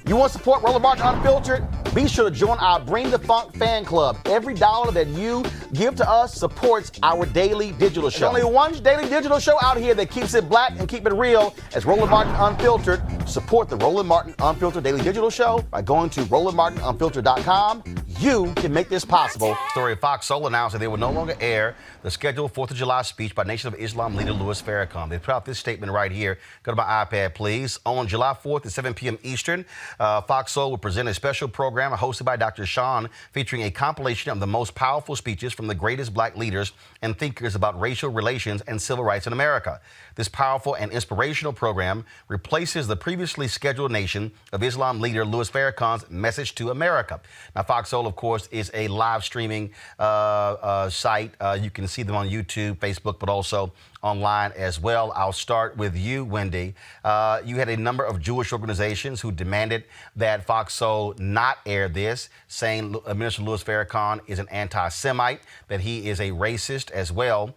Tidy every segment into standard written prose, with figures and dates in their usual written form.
You want to support Roland Martin Unfiltered? Be sure to join our Bring the Funk fan club. Every dollar that you give to us supports our daily digital show. There's only one daily digital show out here that keeps it black and keep it real as Roland Martin Unfiltered. Support the Roland Martin Unfiltered daily digital show by going to RolandMartinUnfiltered.com. You can make this possible. Story Fox Soul announced that they will no longer air the scheduled 4th of July speech by Nation of Islam leader Louis Farrakhan. They put out this statement right here. Go to my iPad, please. On July 4th at 7 p.m. Eastern, Fox Soul will present a special program hosted by Dr. Sean featuring a compilation of the most powerful speeches from the greatest black leaders and thinkers about racial relations and civil rights in America. This powerful and inspirational program replaces the previously scheduled Nation of Islam leader Louis Farrakhan's message to America. Now, Fox Soul, of course, is a live streaming site. You can see them on YouTube, Facebook, but also online as well. I'll start with you, Wendy. You had a number of Jewish organizations who demanded that Fox Soul not air this, saying Minister Louis Farrakhan is an anti-Semite, that he is a racist as well.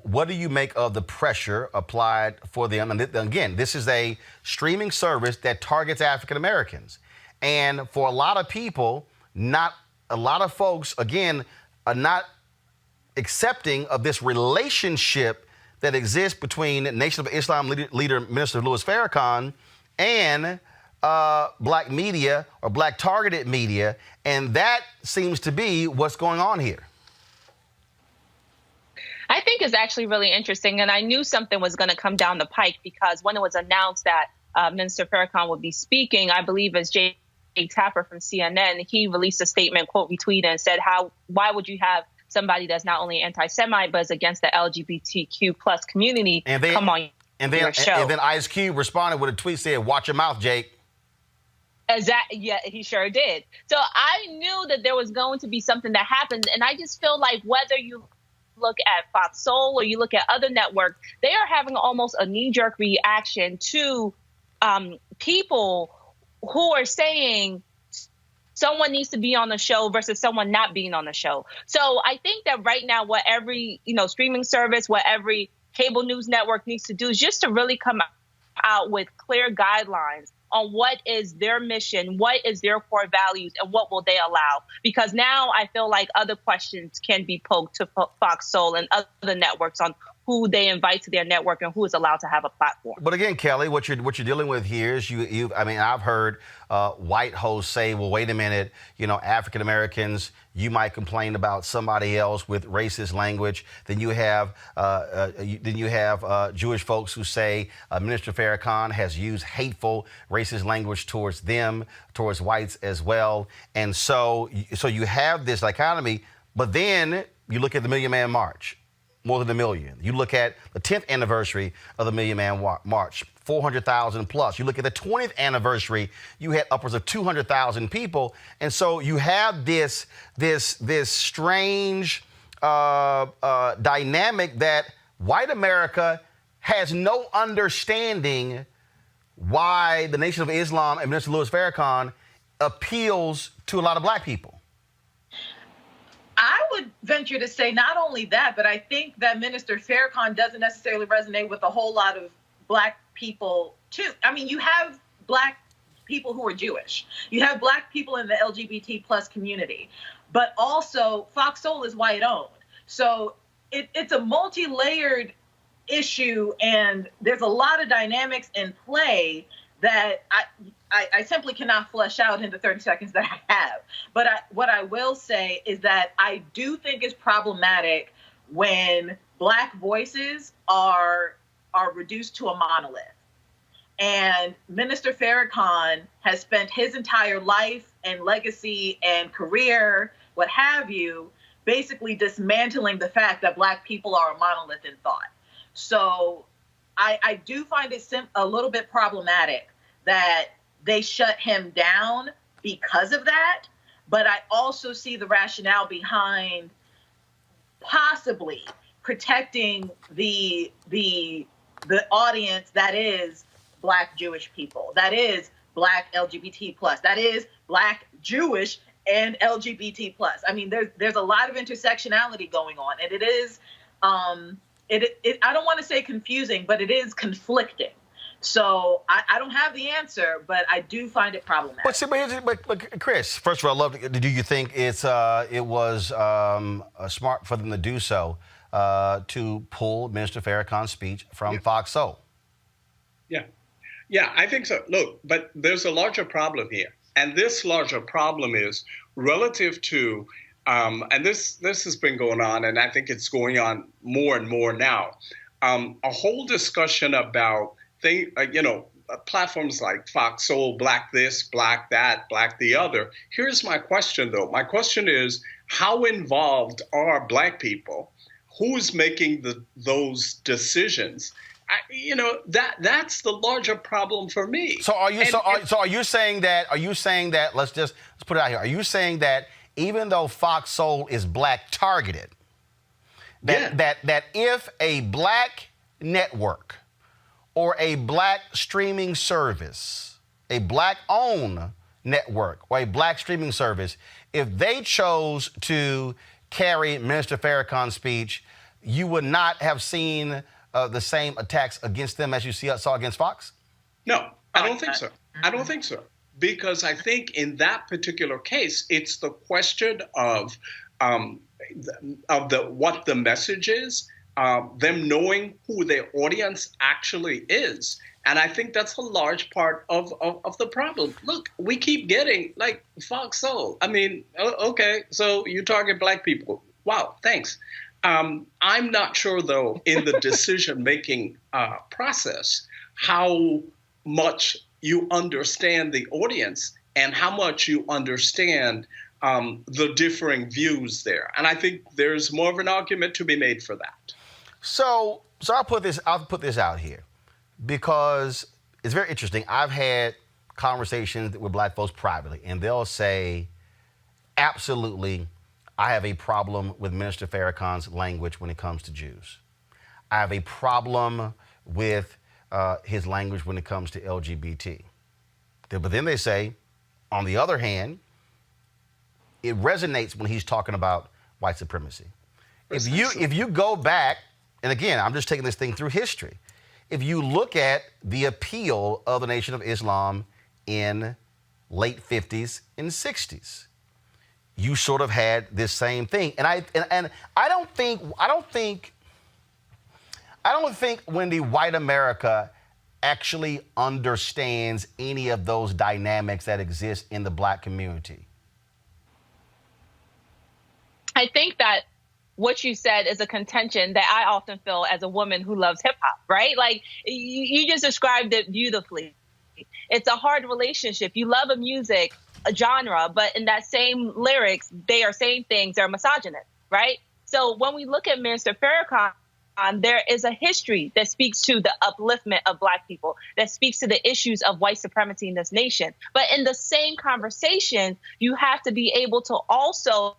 What do you make of the pressure applied for them? And again, this is a streaming service that targets African Americans. And for a lot of people, not a lot of folks, again, are not accepting of this relationship that exists between Nation of Islam leader Minister Louis Farrakhan and black media or black targeted media. And that seems to be what's going on here. I think is actually really interesting. And I knew something was going to come down the pike because when it was announced that Minister Farrakhan would be speaking, I believe as Jay Tapper from CNN, he released a statement, quote, retweeted and said, why would you have somebody that's not only anti-Semite, but is against the LGBTQ plus community come on your show? And then Ice Cube responded with a tweet saying, watch your mouth, Jake. Exactly. Yeah, he sure did. So I knew that there was going to be something that happened. And I just feel like whether you look at Fox Soul or you look at other networks, they are having almost a knee-jerk reaction to people who are saying someone needs to be on the show versus someone not being on the show. So I think that right now what every streaming service, what every cable news network needs to do is just to really come out with clear guidelines on what is their mission, what is their core values, and what will they allow. Because now I feel like other questions can be poked to Fox Soul and other networks on who they invite to their network and who is allowed to have a platform. But again, Kelly, what you're dealing with here is I've heard white hosts say, well, wait a minute, African Americans, you might complain about somebody else with racist language. Then you have Jewish folks who say Minister Farrakhan has used hateful racist language towards them, towards whites as well. And so you have this dichotomy, but then you look at the Million Man March. More than 1 million. You look at the 10th anniversary of the Million Man March, 400,000 plus. You look at the 20th anniversary, you had upwards of 200,000 people. And so you have this strange dynamic that white America has no understanding why the Nation of Islam and Minister Louis Farrakhan appeals to a lot of black people. I would venture to say not only that, but I think that Minister Farrakhan doesn't necessarily resonate with a whole lot of black people, too. I mean, you have black people who are Jewish. You have black people in the LGBT plus community. But also, Fox Soul is white-owned. So it's a multi-layered issue, and there's a lot of dynamics in play that I simply cannot flesh out in the 30 seconds that I have. But what I will say is that I do think it's problematic when black voices are reduced to a monolith. And Minister Farrakhan has spent his entire life and legacy and career, what have you, basically dismantling the fact that black people are a monolith in thought. So I do find it a little bit problematic that they shut him down because of that. But I also see the rationale behind possibly protecting the audience that is black Jewish people, that is black LGBT plus, that is black Jewish and LGBT plus. I mean, there's a lot of intersectionality going on, and it is I don't want to say confusing, but it is conflicting, So I don't have the answer, but I do find it problematic. But Chris, first of all, do you think it was smart for them to do so, to pull Minister Farrakhan's speech from Fox Soul? Yeah, I think so. Look, but there's a larger problem here. And this larger problem is relative to, and this has been going on, and I think it's going on more and more now, a whole discussion about platforms like Fox Soul, Black this, Black that, Black the other. Here's my question, though. My question is, how involved are Black people? Who's making those decisions? That's the larger problem for me. So are you saying that let's put it out here. Are you saying that even though Fox Soul is Black targeted, that if a Black network or a Black streaming service, a Black-owned network or a Black streaming service, if they chose to carry Minister Farrakhan's speech, you would not have seen the same attacks against them as you saw against Fox? No, I don't think so. I don't think so. Because I think in that particular case, it's the question of what the message is, them knowing who their audience actually is. And I think that's a large part of the problem. Look, we keep getting like Fox Soul. I mean, okay, so you target Black people. Wow, thanks. I'm not sure, though, in the decision-making process, how much you understand the audience and how much you understand the differing views there. And I think there's more of an argument to be made for that. So I'll put this out here because it's very interesting. I've had conversations with Black folks privately, and they'll say, absolutely, I have a problem with Minister Farrakhan's language when it comes to Jews. I have a problem with his language when it comes to LGBT. But then they say, on the other hand, it resonates when he's talking about white supremacy. If you go back, and again, I'm just taking this thing through history. If you look at the appeal of the Nation of Islam in late 50s and 60s, you sort of had this same thing. And I don't think when the white America actually understands any of those dynamics that exist in the Black community. I think that what you said is a contention that I often feel as a woman who loves hip hop, right? Like you just described it beautifully. It's a hard relationship. You love a genre, but in that same lyrics, they are saying things that are misogynist, right? So when we look at Minister Farrakhan, there is a history that speaks to the upliftment of Black people, that speaks to the issues of white supremacy in this nation. But in the same conversation, you have to be able to also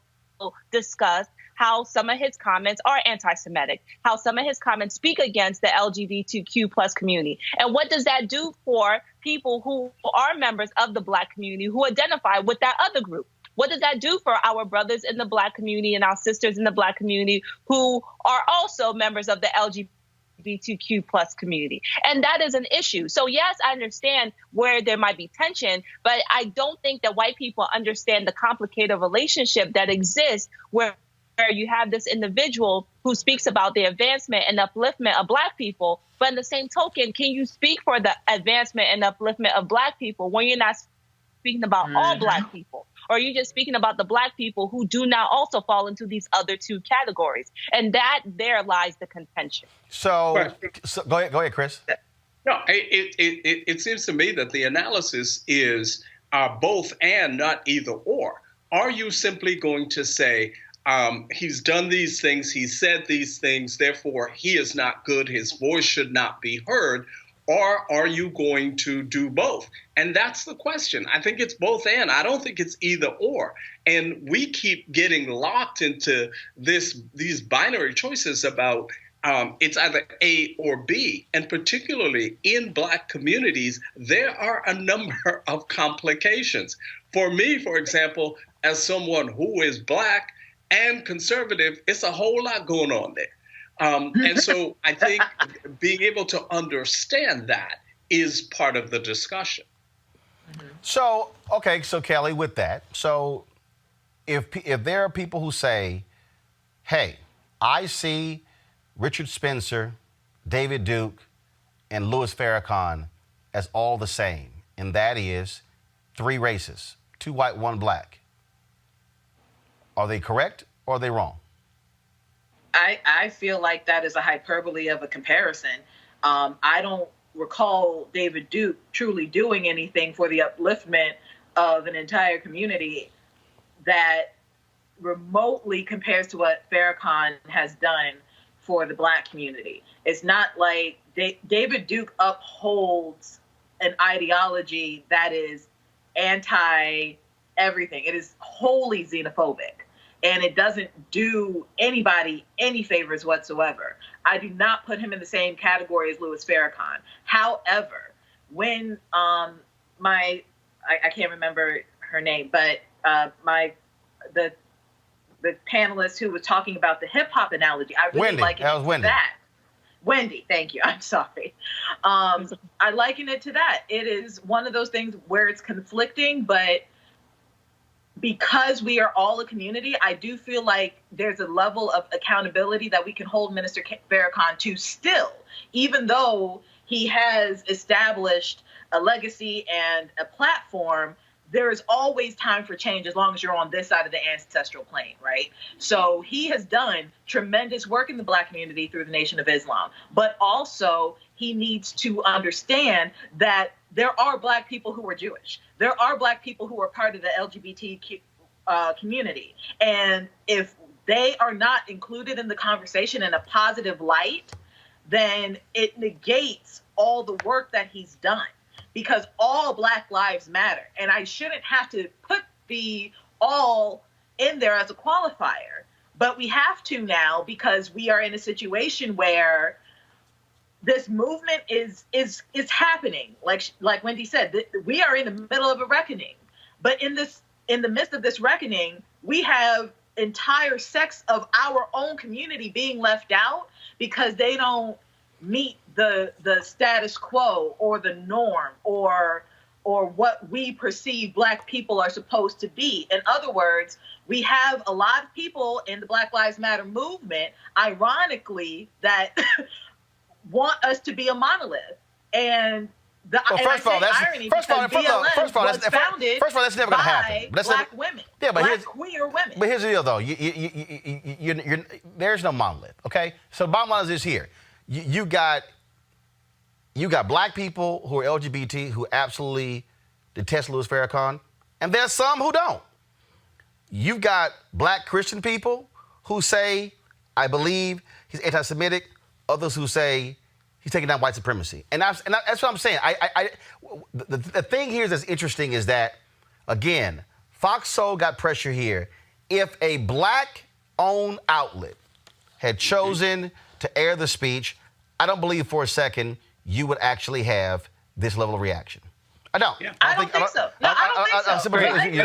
discuss how some of his comments are anti-Semitic, how some of his comments speak against the LGBTQ plus community. And what does that do for people who are members of the Black community who identify with that other group? What does that do for our brothers in the Black community and our sisters in the Black community who are also members of the LGBTQ plus community? And that is an issue. So yes, I understand where there might be tension, but I don't think that white people understand the complicated relationship that exists where you have this individual who speaks about the advancement and upliftment of Black people, but in the same token, can you speak for the advancement and upliftment of Black people when you're not speaking about all Black people? Or are you just speaking about the Black people who do not also fall into these other two categories? And there lies the contention. So go ahead, Chris. No, it seems to me that the analysis is both and, not either or. Are you simply going to say, he's done these things, he said these things, therefore he is not good, his voice should not be heard? Or are you going to do both? And that's the question. I think it's both and. I don't think it's either or. And we keep getting locked into these binary choices about it's either A or B. And particularly in Black communities, there are a number of complications. For me, for example, as someone who is Black and conservative, it's a whole lot going on there. And so I think being able to understand that is part of the discussion. So, okay, so Kelly, with that, so if there are people who say, hey, I see Richard Spencer, David Duke, and Louis Farrakhan as all the same, and that is 3 races, 2 white, 1 black. Are they correct or are they wrong? I feel like that is a hyperbole of a comparison. I don't recall David Duke truly doing anything for the upliftment of an entire community that remotely compares to what Farrakhan has done for the black community. It's not like David Duke upholds an ideology that is anti-everything. It is wholly xenophobic, and it doesn't do anybody any favors whatsoever. I do not put him in the same category as Louis Farrakhan. However, when I can't remember her name, but the panelist who was talking about the hip hop analogy, I really liken it to that. Wendy, thank you. I'm sorry. I liken it to that. It is one of those things where it's conflicting, but because we are all a community, I do feel like there's a level of accountability that we can hold Minister Farrakhan to still, even though he has established a legacy and a platform. There is always time for change as long as you're on this side of the ancestral plane, right? So he has done tremendous work in the black community through the Nation of Islam, but also he needs to understand that there are black people who are Jewish. There are black people who are part of the LGBT community. And if they are not included in the conversation in a positive light, then it negates all the work that he's done. Because all Black lives matter. And I shouldn't have to put the all in there as a qualifier. But we have to now, because we are in a situation where this movement is happening. Like Wendy said, we are in the middle of a reckoning. But in the midst of this reckoning, we have entire sects of our own community being left out because they don't meet the status quo or the norm or what we perceive black people are supposed to be. In other words, we have a lot of people in the Black Lives Matter movement, ironically, that want us to be a monolith. And first of all, that's never going to happen. Black women, black queer women. But here's the deal, though. There's no monolith. Okay, so the bottom line is this here. You got black people who are LGBT who absolutely detest Louis Farrakhan, and there's some who don't. You've got black Christian people who say, I believe he's anti-Semitic, others who say he's taking down white supremacy. And that's what I'm saying. The thing here that's interesting is that, again, Fox Soul got pressure here. If a black-owned outlet had chosen to air the speech, I don't believe for a second you would actually have this level of reaction. I don't. Yeah. I don't think so. No, I don't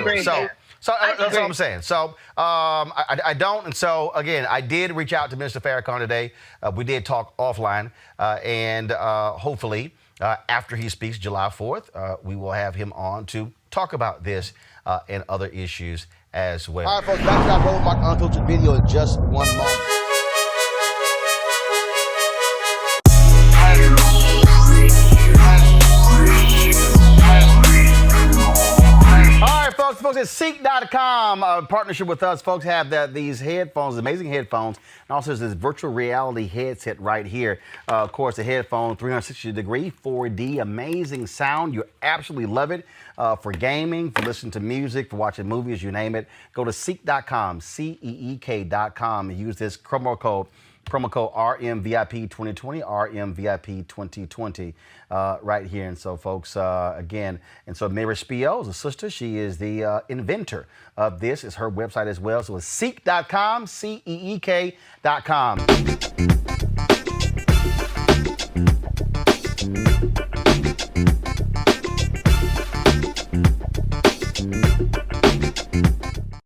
think so. So that's what I'm saying. So I don't. And so, again, I did reach out to Minister Farrakhan today. We did talk offline. And hopefully, after he speaks July 4th, we will have him on to talk about this and other issues as well. All right, folks, back to our Roland Mark Unfiltered video in just one moment. Folks at Ceek.com, partnership with us. Folks have these headphones, amazing headphones, and also there's this virtual reality headset right here. Of course, the headphone, 360-degree, 4D, amazing sound. You absolutely love it for gaming, for listening to music, for watching movies, you name it. Go to Ceek.com, CEEK.com, and use this promo code RMVIP 2020, RMVIP 2020, right here. And so, folks, again, and so Mary Spio is a sister. She is the inventor of this. It's her website as well. So it's Ceek.com, CEEK.com.